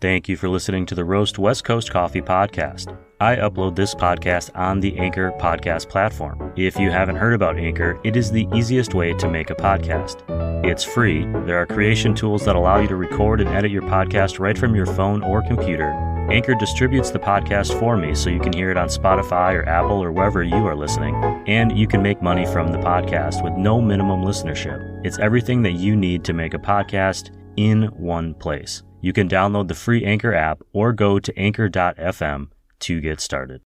Thank you for listening to the Roast West Coast Coffee Podcast. I upload this podcast on the Anchor podcast platform. If you haven't heard about Anchor, it is the easiest way to make a podcast. It's free. There are creation tools that allow you to record and edit your podcast right from your phone or computer. Anchor distributes the podcast for me so you can hear it on Spotify or Apple or wherever you are listening. And you can make money from the podcast with no minimum listenership. It's everything that you need to make a podcast in one place. You can download the free Anchor app or go to anchor.fm to get started.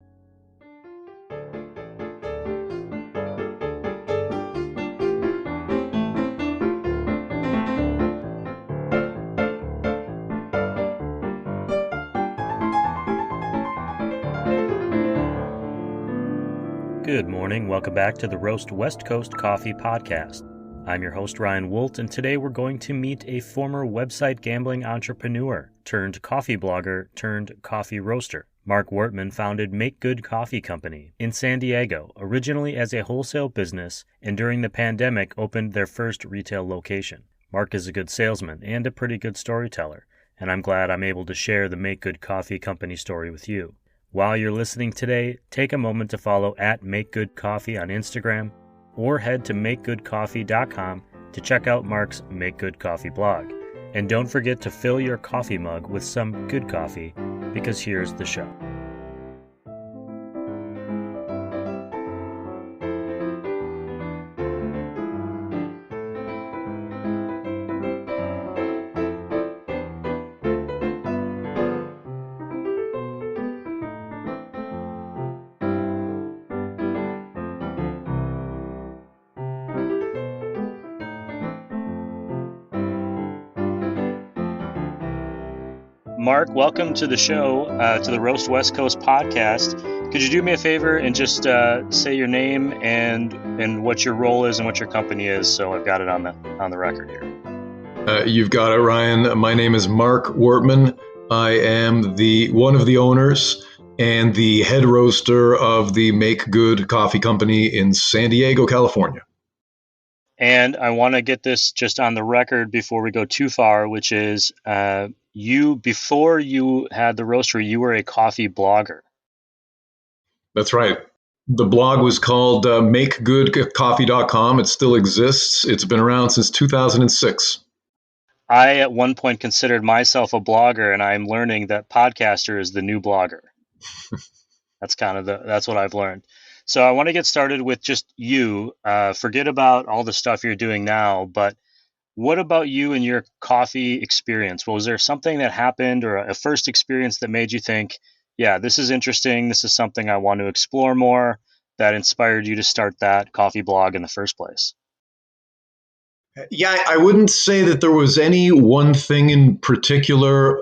Good morning. Welcome back to the Roast West Coast Coffee Podcast. I'm your host, Ryan Wolt, and today we're going to meet a former website gambling entrepreneur turned coffee blogger turned coffee roaster. Marc Wortman founded Make Good Coffee Company in San Diego, originally as a wholesale business, and during the pandemic opened their first retail location. Marc is a good salesman and a pretty good storyteller, and I'm glad I'm able to share the Make Good Coffee Company story with you. While you're listening today, take a moment to follow at Make Good Coffee on Instagram, or head to makegoodcoffee.com to check out Marc's Make Good Coffee blog. And don't forget to fill your coffee mug with some good coffee, because here's the show. Marc, welcome to the show, to the Roast West Coast podcast. Could you do me a favor and just say your name and what your role is and what your company is, so I've got it on the record here. You've got it, Ryan. My name is Marc Wortman. I am one of the owners and the head roaster of the Make Good Coffee Company in San Diego, California. And I want to get this just on the record before we go too far, which is before you had the roastery, you were a coffee blogger. That's right. The blog was called makegoodcoffee.com. It still exists. It's been around since 2006. I, at one point, considered myself a blogger, and I'm learning that podcaster is the new blogger. That's what I've learned. So I want to get started with just you. Forget about all the stuff you're doing now, but what about you and your coffee experience? Well, was there something that happened or a first experience that made you think, yeah, this is interesting, this is something I want to explore more, that inspired you to start that coffee blog in the first place? Yeah, I wouldn't say that there was any one thing in particular,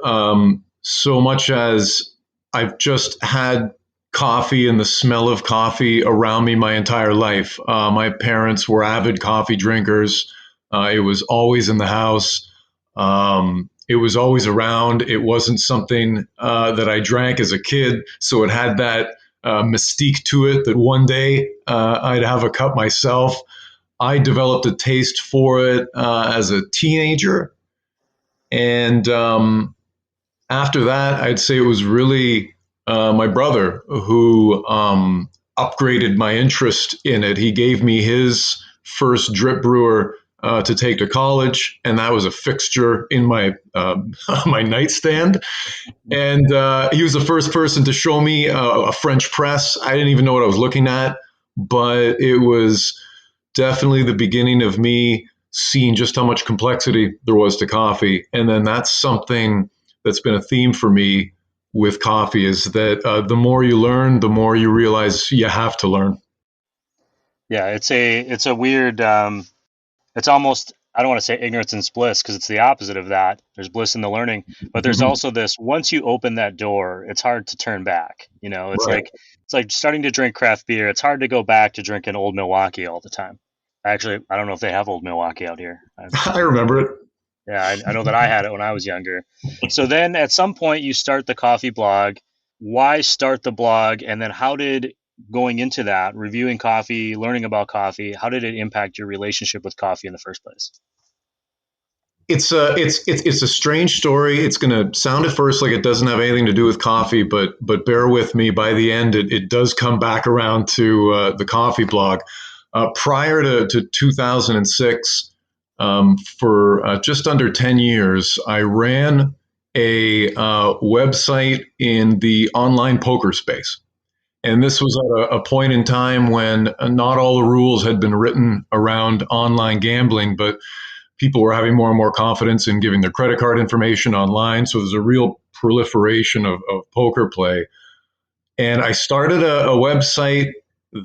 so much as I've just had coffee and the smell of coffee around me my entire life. My parents were avid coffee drinkers. It was always in the house. It was always around. It wasn't something that I drank as a kid, so it had that mystique to it that one day I'd have a cup myself. I developed a taste for it as a teenager. And after that, I'd say it was really my brother who upgraded my interest in it. He gave me his first drip brewer to take to college, and that was a fixture in my my nightstand. And he was the first person to show me a French press. I didn't even know what I was looking at, but it was definitely the beginning of me seeing just how much complexity there was to coffee. And then that's something that's been a theme for me with coffee, is that the more you learn, the more you realize you have to learn. Yeah, it's a weird, it's almost, I don't want to say ignorance and bliss, because it's the opposite of that. There's bliss in the learning, but there's also this, once you open that door, it's hard to turn back. It's Right. it's like starting to drink craft beer. It's hard to go back to drinking Old Milwaukee all the time. Actually, I don't know if they have Old Milwaukee out here. I remember it. Yeah, I know that I had it when I was younger. So then at some point you start the coffee blog. Why start the blog? And then how did going into that, reviewing coffee, learning about coffee, how did it impact your relationship with coffee in the first place? It's a strange story. It's going to sound at first like it doesn't have anything to do with coffee, but bear with me. By the end, it does come back around to the coffee blog. Prior to 2006, for just under 10 years, I ran a website in the online poker space. And this was at a point in time when not all the rules had been written around online gambling, but people were having more and more confidence in giving their credit card information online. So there's a real proliferation of poker play. And I started a website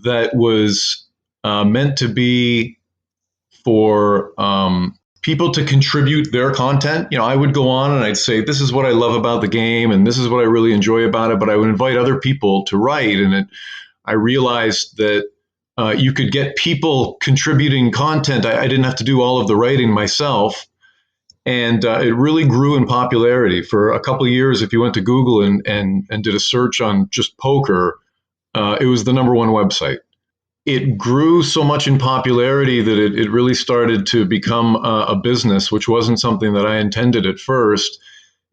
that was meant to be for people to contribute their content. I would go on and I'd say, this is what I love about the game and this is what I really enjoy about it. But I would invite other people to write. And I realized that you could get people contributing content. I didn't have to do all of the writing myself. And it really grew in popularity. For a couple of years, if you went to Google and did a search on just poker, it was the number one website. It grew so much in popularity that it really started to become a business, which wasn't something that I intended at first.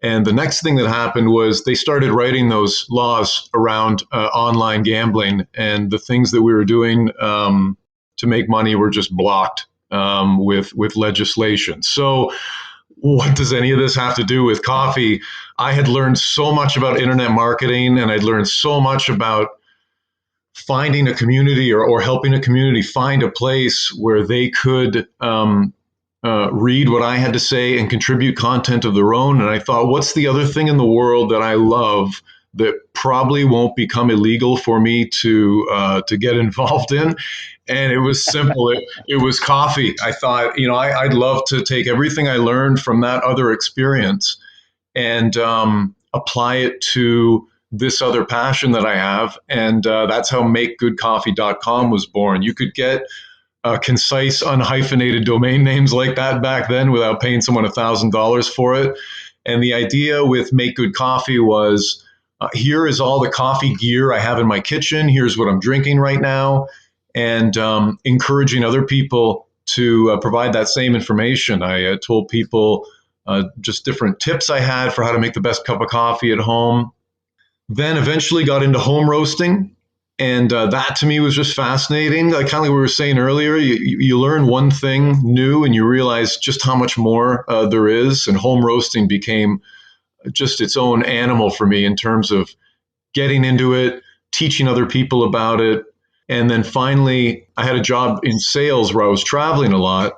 And the next thing that happened was they started writing those laws around online gambling, and the things that we were doing to make money were just blocked with legislation. So what does any of this have to do with coffee? I had learned so much about internet marketing, and I'd learned so much about finding a community or helping a community find a place where they could read what I had to say and contribute content of their own. And I thought, what's the other thing in the world that I love that probably won't become illegal for me to get involved in? And it was simple. It was coffee. I thought, I'd love to take everything I learned from that other experience and apply it to this other passion that I have. And that's how makegoodcoffee.com was born. You could get concise, unhyphenated domain names like that back then without paying someone $1,000 for it. And the idea with Make Good Coffee was, here is all the coffee gear I have in my kitchen. Here's what I'm drinking right now. And encouraging other people to provide that same information. I told people just different tips I had for how to make the best cup of coffee at home. Then eventually got into home roasting. And that to me was just fascinating. Like kind of like we were saying earlier, you learn one thing new and you realize just how much more there is. And home roasting became just its own animal for me in terms of getting into it, teaching other people about it. And then finally, I had a job in sales where I was traveling a lot.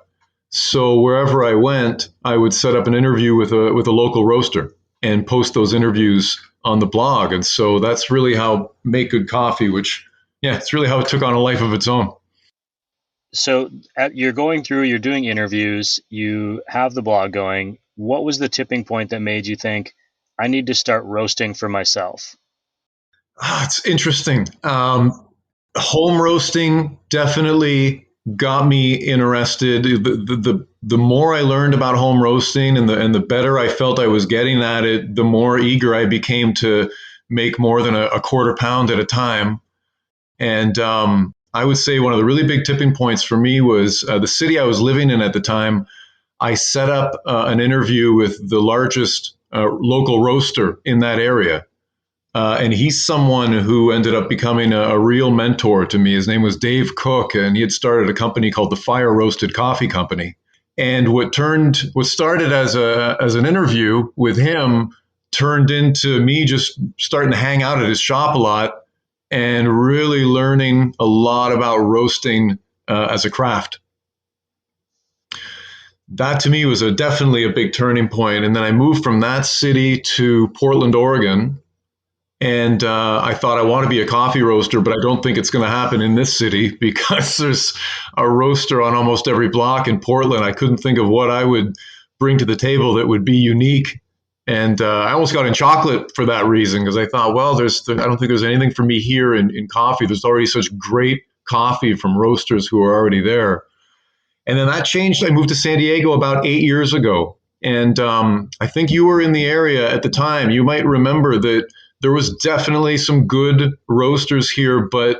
So wherever I went, I would set up an interview with a local roaster and post those interviews on the blog. And so that's really how Make Good Coffee, it's really how it took on a life of its own. So you're going through, you're doing interviews, you have the blog going. What was the tipping point that made you think, I need to start roasting for myself? It's interesting. Home roasting definitely got me interested. The more I learned about home roasting and the better I felt I was getting at it, the more eager I became to make more than a quarter pound at a time. And I would say one of the really big tipping points for me was the city I was living in at the time. I set up an interview with the largest local roaster in that area. And he's someone who ended up becoming a real mentor to me. His name was Dave Cook, and he had started a company called the Fire Roasted Coffee Company. And what started as an interview with him turned into me just starting to hang out at his shop a lot and really learning a lot about roasting as a craft. That to me was definitely a big turning point. And then I moved from that city to Portland, Oregon. And I thought I want to be a coffee roaster, but I don't think it's going to happen in this city because there's a roaster on almost every block in Portland. I couldn't think of what I would bring to the table that would be unique. And I almost got in chocolate for that reason because I thought, well, I don't think there's anything for me here in coffee. There's already such great coffee from roasters who are already there. And then that changed. I moved to San Diego about 8 years ago. And I think you were in the area at the time. You might remember that there was definitely some good roasters here, but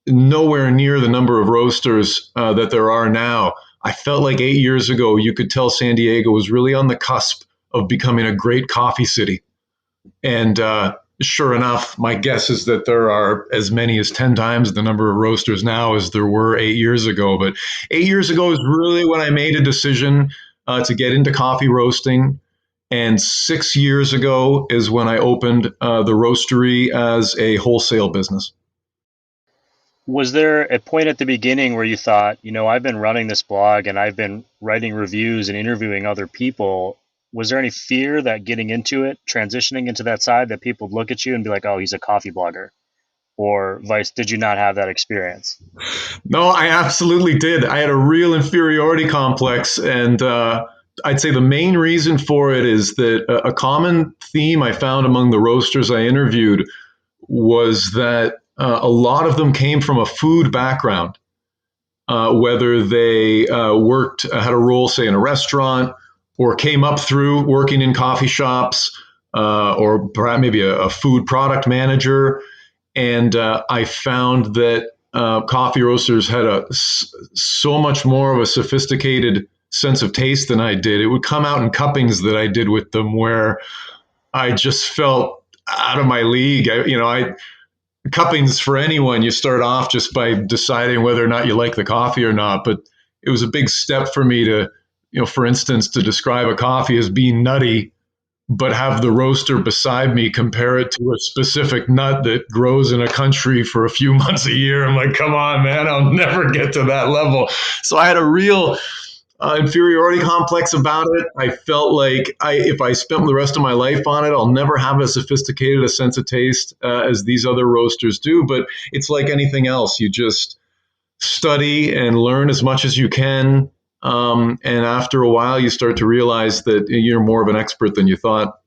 nowhere near the number of roasters that there are now. I felt like 8 years ago, you could tell San Diego was really on the cusp of becoming a great coffee city. And sure enough, my guess is that there are as many as 10 times the number of roasters now as there were 8 years ago. But 8 years ago is really when I made a decision to get into coffee roasting. And 6 years ago is when I opened the roastery as a wholesale business. Was there a point at the beginning where you thought, I've been running this blog and I've been writing reviews and interviewing other people? Was there any fear that getting into it, transitioning into that side, that people would look at you and be like, oh, he's a coffee blogger? Or vice, did you not have that experience? No, I absolutely did. I had a real inferiority complex. And I'd say the main reason for it is that a common theme I found among the roasters I interviewed was that a lot of them came from a food background, whether they had a role, say, in a restaurant, or came up through working in coffee shops, or perhaps maybe a food product manager. And I found that coffee roasters had so much more of a sophisticated sense of taste than I did. It would come out in cuppings that I did with them where I just felt out of my league. Cuppings for anyone, you start off just by deciding whether or not you like the coffee or not. But it was a big step for me to, for instance, to describe a coffee as being nutty, but have the roaster beside me compare it to a specific nut that grows in a country for a few months a year. I'm like, come on, man, I'll never get to that level. So I had a real inferiority complex about it. I felt like if I spent the rest of my life on it, I'll never have as sophisticated a sense of taste as these other roasters do. But it's like anything else. You just study and learn as much as you can. And after a while, you start to realize that you're more of an expert than you thought.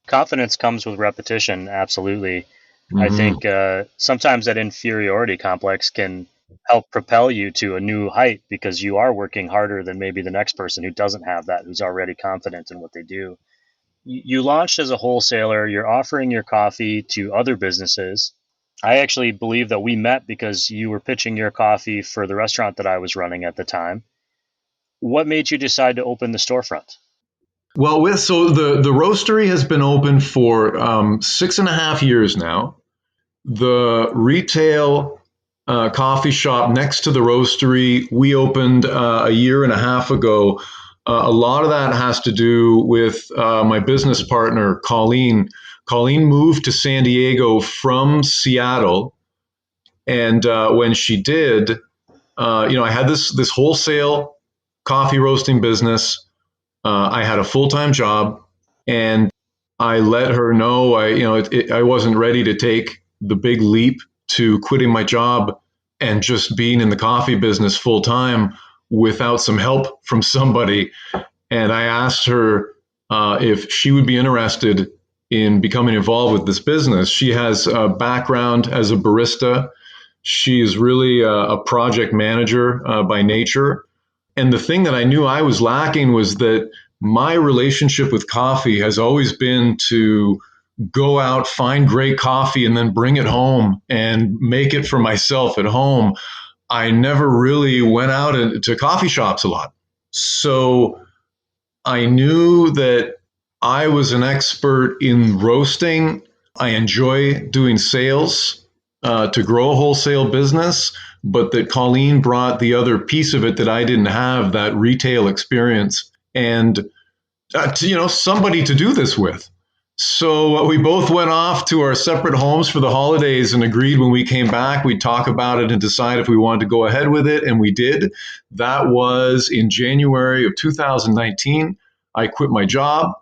Confidence comes with repetition, absolutely. Mm-hmm. I think sometimes that inferiority complex can help propel you to a new height because you are working harder than maybe the next person who doesn't have that, who's already confident in what they do. You launched as a wholesaler, you're offering your coffee to other businesses. I actually believe that we met because you were pitching your coffee for the restaurant that I was running at the time. What made you decide to open the storefront? Well, so the roastery has been open for 6.5 years now. The retail coffee shop next to the roastery we opened a year and a half ago. A lot of that has to do with my business partner, Colleen. Colleen moved to San Diego from Seattle. And when she did, I had this wholesale coffee roasting business. I had a full-time job, and I let her know I wasn't ready to take the big leap to quitting my job and just being in the coffee business full time without some help from somebody. And I asked her if she would be interested in becoming involved with this business. She has a background as a barista. She is really a project manager by nature. And the thing that I knew I was lacking was that my relationship with coffee has always been to go out, find great coffee, and then bring it home and make it for myself at home. I never really went out to coffee shops a lot. So I knew that I was an expert in roasting. I enjoy doing sales to grow a wholesale business, but that Colleen brought the other piece of it that I didn't have, that retail experience, and somebody to do this with. So we both went off to our separate homes for the holidays and agreed when we came back, we'd talk about it and decide if we wanted to go ahead with it. And we did. That was in January of 2019. I quit my job.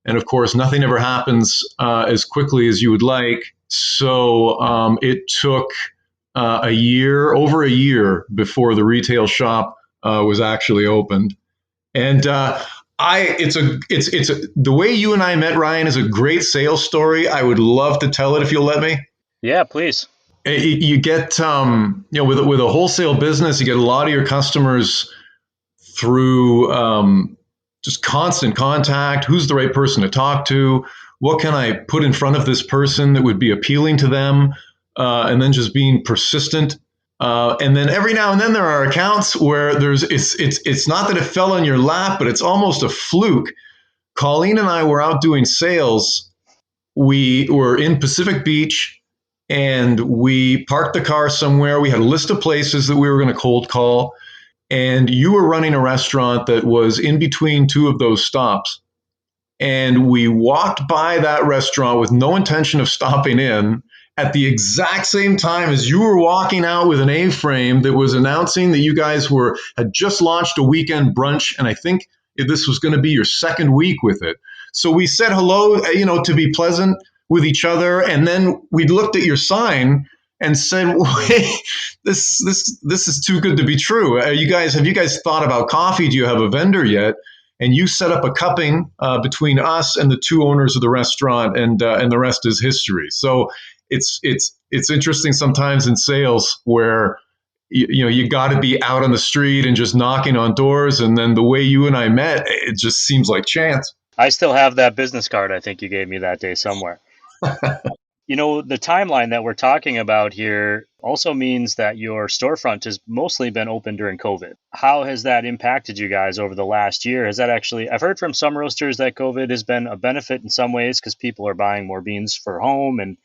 And of course, nothing ever happens as quickly as you would like. So it took over a year before the retail shop was actually opened. And the way you and I met, Ryan, is a great sales story. I would love to tell it if you'll let me. Yeah, please. You get, with a wholesale business, you get a lot of your customers through just constant contact. Who's the right person to talk to? What can I put in front of this person that would be appealing to them? And then just being persistent And then every now and then there are accounts where it's not that it fell on your lap, but it's almost a fluke. Colleen and I were out doing sales. We were in Pacific Beach and we parked the car somewhere. We had a list of places that we were going to cold call. And you were running a restaurant that was in between two of those stops. And we walked by that restaurant with no intention of stopping in at the exact same time as you were walking out with an A-frame that was announcing that you guys had just launched a weekend brunch, and I think this was going to be your second week with it. So we said hello, to be pleasant with each other, and then we looked at your sign and said, "Wait, this is too good to be true. Have you guys thought about coffee? Do you have a vendor yet?" And you set up a cupping between us and the two owners of the restaurant, and the rest is history. So it's interesting sometimes in sales where you got to be out on the street and just knocking on doors, and then the way you and I met, it just seems like chance. I still have that business card I think you gave me that day somewhere. The timeline that we're talking about here also means that your storefront has mostly been open during COVID. How has that impacted you guys over the last year? Has that actually, I've heard from some roasters that COVID has been a benefit in some ways because people are buying more beans for home and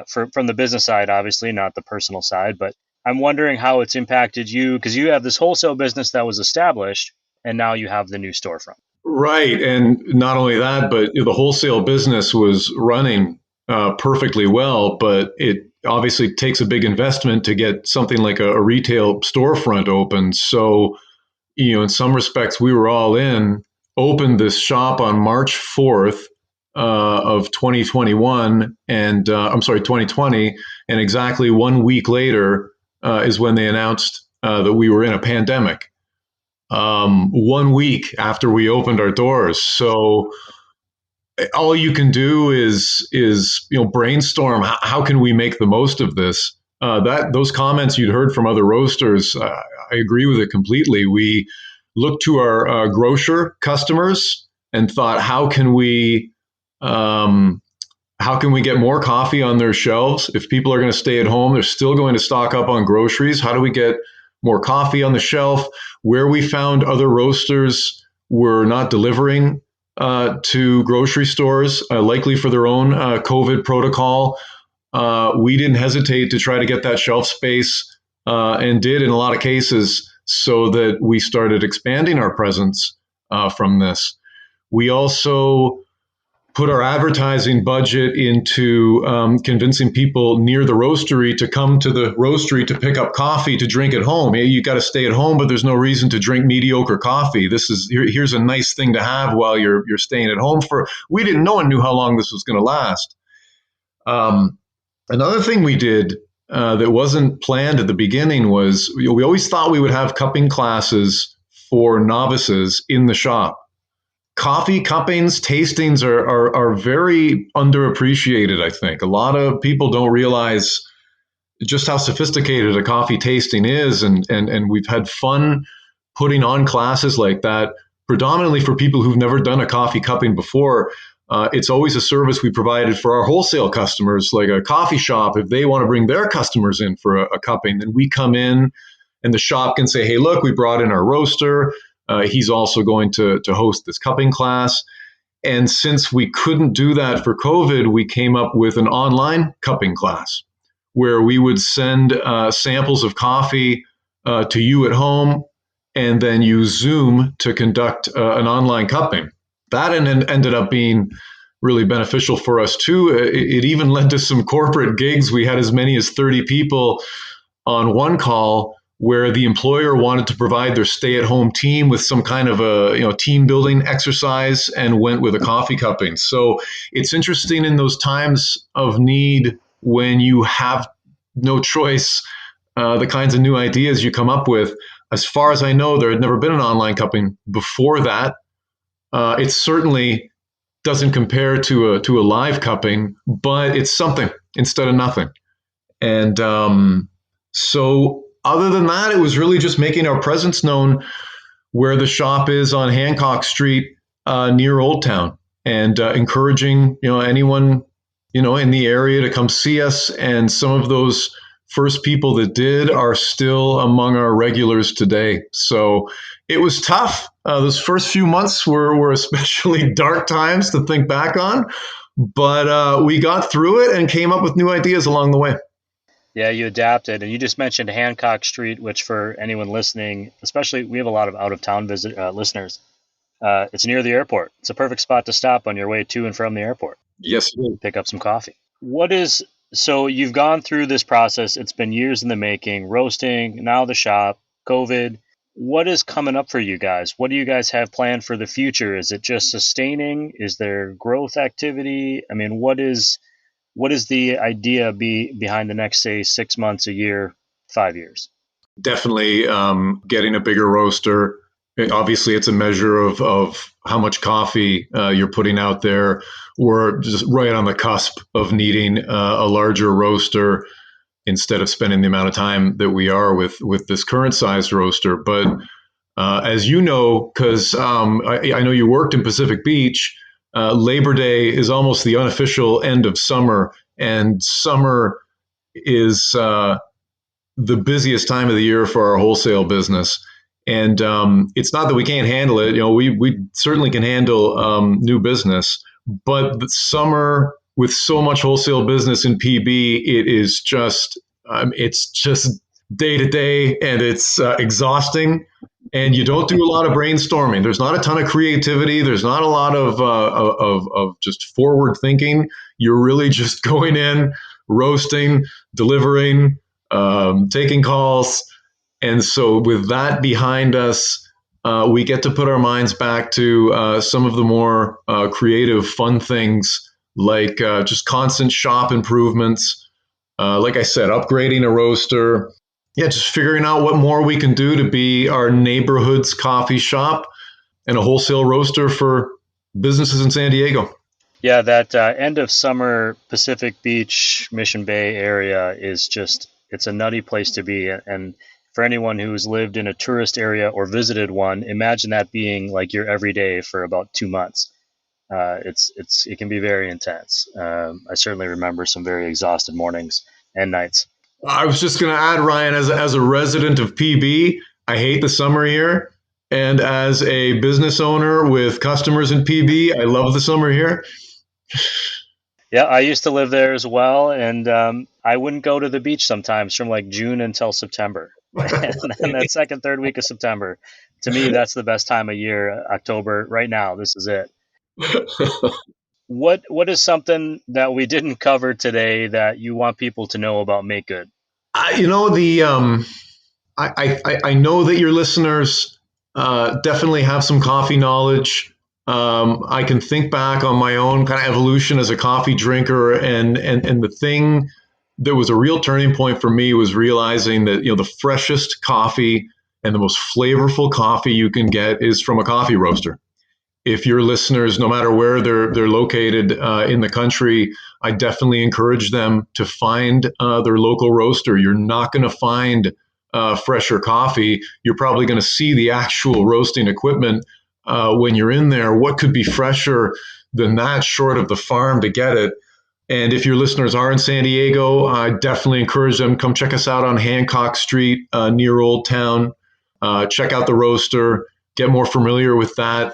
from the business side, obviously, not the personal side. But I'm wondering how it's impacted you because you have this wholesale business that was established and now you have the new storefront. Right. And not only that, but the wholesale business was running perfectly well, but it obviously takes a big investment to get something like a retail storefront open. So, in some respects, we were all in, opened this shop on March 4th of 2021, and 2020. And exactly 1 week later is when they announced that we were in a pandemic. 1 week after we opened our doors. So all you can do is brainstorm. How can we make the most of this? Those comments you'd heard from other roasters, I agree with it completely. We looked to our grocer customers and thought, how can we get more coffee on their shelves? If people are going to stay at home, they're still going to stock up on groceries. How do we get more coffee on the shelf? Where we found other roasters were not delivering to grocery stores, likely for their own COVID protocol, we didn't hesitate to try to get that shelf space, and did in a lot of cases, so that we started expanding our presence from this. We also put our advertising budget into convincing people near the roastery to come to the roastery to pick up coffee to drink at home. You got to stay at home, but there's no reason to drink mediocre coffee. Here's a nice thing to have while you're staying at home. We didn't know and knew how long this was going to last. Another thing we did that wasn't planned at the beginning was we always thought we would have cupping classes for novices in the shop. Coffee cuppings, tastings are very underappreciated, I think. A lot of people don't realize just how sophisticated a coffee tasting is, and we've had fun putting on classes like that, predominantly for people who've never done a coffee cupping before. It's always a service we provided for our wholesale customers, like a coffee shop. If they want to bring their customers in for a cupping, then we come in and the shop can say, hey, look, we brought in our roaster. He's also going to host this cupping class. And since we couldn't do that for COVID, we came up with an online cupping class where we would send samples of coffee to you at home and then use Zoom to conduct an online cupping. That ended up being really beneficial for us too. It even led to some corporate gigs. We had as many as 30 people on one call where the employer wanted to provide their stay-at-home team with some kind of a team building exercise and went with a coffee cupping. So it's interesting in those times of need when you have no choice, the kinds of new ideas you come up with. As far as I know, there had never been an online cupping before that. It certainly doesn't compare to a live cupping, but it's something instead of nothing. And so other than that, it was really just making our presence known where the shop is on Hancock Street near Old Town, and encouraging anyone in the area to come see us. And some of those first people that did are still among our regulars today. So it was tough. Those first few months were especially dark times to think back on, but we got through it and came up with new ideas along the way. Yeah, you adapted, and you just mentioned Hancock Street, which for anyone listening, especially we have a lot of out of town listeners. It's near the airport. It's a perfect spot to stop on your way to and from the airport. Yes, it is. Pick up some coffee. So you've gone through this process. It's been years in the making, roasting, now the shop, COVID. What is coming up for you guys? What do you guys have planned for the future? Is it just sustaining? Is there growth activity? I mean, what is the idea behind the next, say, 6 months, a year, 5 years? Definitely getting a bigger roaster. Obviously, it's a measure of how much coffee you're putting out there. We're just right on the cusp of needing a larger roaster instead of spending the amount of time that we are with this current sized roaster. But as you know, because I know you worked in Pacific Beach, Labor Day is almost the unofficial end of summer, and summer is the busiest time of the year for our wholesale business. And it's not that we can't handle it. You know, we certainly can handle new business, but the summer with so much wholesale business in PB, it's just day to day, and it's exhausting. And you don't do a lot of brainstorming. There's not a ton of creativity. There's not a lot of just forward thinking. You're really just going in, roasting, delivering, taking calls. And so, with that behind us, we get to put our minds back to some of the more creative, fun things like just constant shop improvements. Like I said, upgrading a roaster. Yeah, just figuring out what more we can do to be our neighborhood's coffee shop and a wholesale roaster for businesses in San Diego. Yeah, that end of summer Pacific Beach, Mission Bay area is it's a nutty place to be. And for anyone who's lived in a tourist area or visited one, imagine that being like your everyday for about 2 months. It can be very intense. I certainly remember some very exhausted mornings and nights. I was just going to add, Ryan, as a resident of PB, I hate the summer here. And as a business owner with customers in PB, I love the summer here. Yeah, I used to live there as well, and I wouldn't go to the beach sometimes from like June until September. And then that second, third week of September, to me, that's the best time of year. October, right now, this is it. What is something that we didn't cover today that you want people to know about Make Good? You know, I know that your listeners definitely have some coffee knowledge. I can think back on my own kind of evolution as a coffee drinker, and the thing that was a real turning point for me was realizing that the freshest coffee and the most flavorful coffee you can get is from a coffee roaster. If your listeners, no matter where they're located in the country, I definitely encourage them to find their local roaster. You're not going to find fresher coffee. You're probably going to see the actual roasting equipment when you're in there. What could be fresher than that, short of the farm to get it? And if your listeners are in San Diego, I definitely encourage them, come check us out on Hancock Street near Old Town. Check out the roaster, get more familiar with that.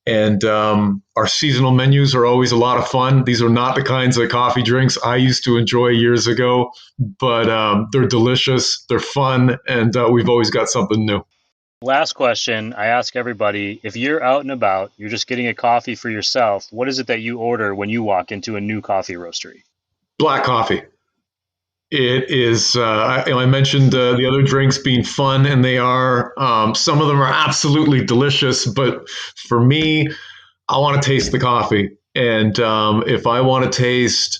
And our seasonal menus are always a lot of fun. These are not the kinds of coffee drinks I used to enjoy years ago, but they're delicious, they're fun, and we've always got something new. Last question I ask everybody: if you're out and about, you're just getting a coffee for yourself, what is it that you order when you walk into a new coffee roastery? Black coffee. It is, I mentioned the other drinks being fun, and they are. Some of them are absolutely delicious, but for me, I want to taste the coffee. And if I want to taste,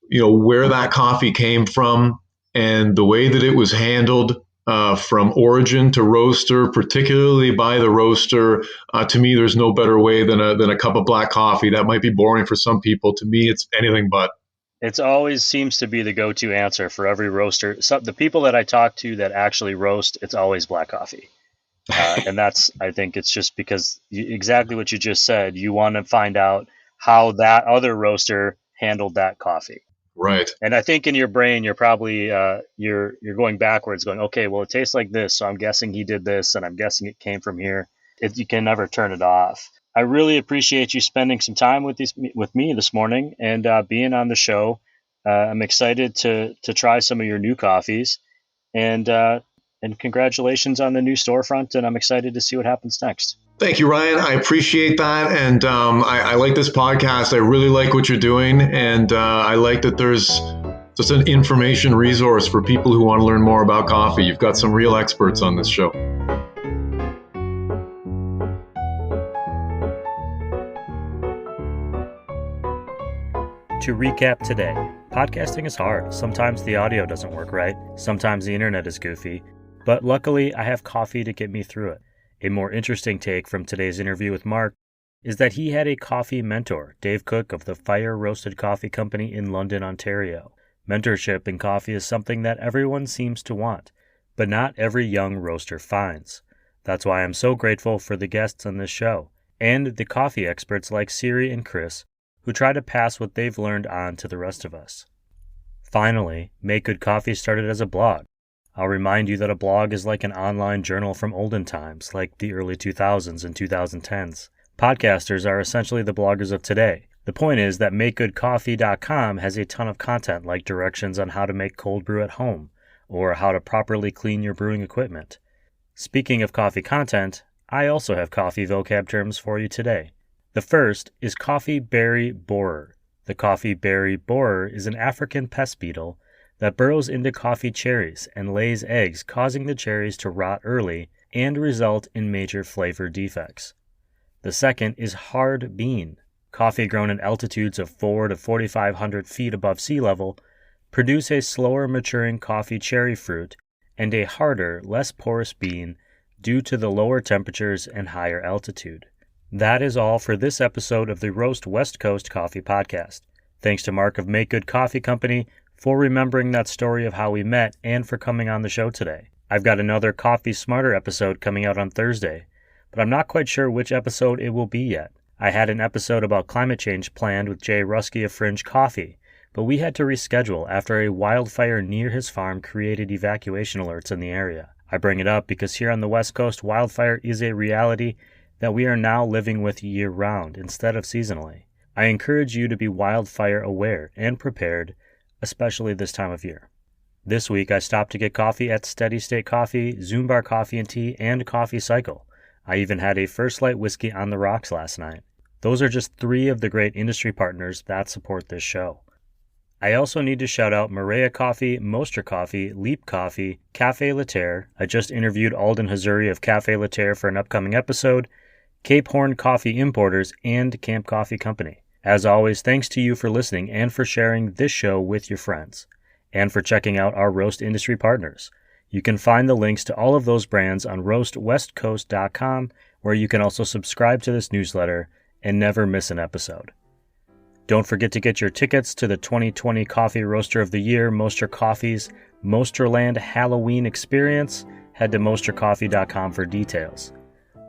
where that coffee came from and the way that it was handled from origin to roaster, particularly by the roaster, to me, there's no better way than a cup of black coffee. That might be boring for some people. To me, it's anything but. It always seems to be the go-to answer for every roaster. So the people that I talk to that actually roast, it's always black coffee. And I think it's just because exactly what you just said. You want to find out how that other roaster handled that coffee. Right. And I think in your brain, you're probably you're going backwards, going, okay, well, it tastes like this, so I'm guessing he did this, and I'm guessing it came from here. You can never turn it off. I really appreciate you spending some time with me this morning and being on the show. I'm excited to try some of your new coffees, and congratulations on the new storefront. And I'm excited to see what happens next. Thank you, Ryan. I appreciate that. And I like this podcast. I really like what you're doing. And I like that there's just an information resource for people who want to learn more about coffee. You've got some real experts on this show. To recap today, podcasting is hard. Sometimes the audio doesn't work right. Sometimes the internet is goofy. But luckily, I have coffee to get me through it. A more interesting take from today's interview with Marc is that he had a coffee mentor, Dave Cook of the Fire Roasted Coffee Company in London, Ontario. Mentorship in coffee is something that everyone seems to want, but not every young roaster finds. That's why I'm so grateful for the guests on this show, and the coffee experts like Siri and Chris, who try to pass what they've learned on to the rest of us. Finally, Make Good Coffee started as a blog. I'll remind you that a blog is like an online journal from olden times, like the early 2000s and 2010s. Podcasters are essentially the bloggers of today. The point is that MakeGoodCoffee.com has a ton of content like directions on how to make cold brew at home, or how to properly clean your brewing equipment. Speaking of coffee content, I also have coffee vocab terms for you today. The first is coffee berry borer. The coffee berry borer is an African pest beetle that burrows into coffee cherries and lays eggs, causing the cherries to rot early and result in major flavor defects. The second is hard bean. Coffee grown at altitudes of 4 to 4,500 feet above sea level produce a slower maturing coffee cherry fruit and a harder, less porous bean due to the lower temperatures and higher altitude. That is all for this episode of the Roast West Coast Coffee Podcast. Thanks to Marc of Make Good Coffee Company for remembering that story of how we met and for coming on the show today. I've got another Coffee Smarter episode coming out on Thursday, but I'm not quite sure which episode it will be yet. I had an episode about climate change planned with Jay Rusky of Fringe Coffee, but we had to reschedule after a wildfire near his farm created evacuation alerts in the area. I bring it up because here on the West Coast, wildfire is a reality that we are now living with year-round instead of seasonally. I encourage you to be wildfire aware and prepared, especially this time of year. This week, I stopped to get coffee at Steady State Coffee, Zumbar Coffee and Tea, and Coffee Cycle. I even had a First Light whiskey on the rocks last night. Those are just 3 of the great industry partners that support this show. I also need to shout out Maria Coffee, Moster Coffee, Leap Coffee, Cafe Laterre. I just interviewed Alden Hazuri of Cafe Laterre for an upcoming episode, Cape Horn Coffee Importers, and Camp Coffee Company. As always, thanks to you for listening and for sharing this show with your friends, and for checking out our roast industry partners. You can find the links to all of those brands on roastwestcoast.com, where you can also subscribe to this newsletter and never miss an episode. Don't forget to get your tickets to the 2020 Coffee Roaster of the Year, Moster Coffee's Mosterland Halloween Experience. Head to mostercoffee.com for details.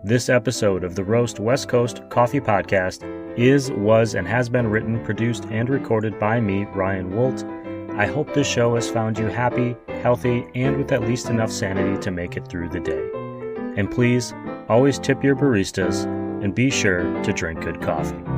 This episode of the Roast West Coast Coffee Podcast was, and has been written, produced, and recorded by me, Ryan Wolt. I hope this show has found you happy, healthy, and with at least enough sanity to make it through the day. And please, always tip your baristas, and be sure to drink good coffee.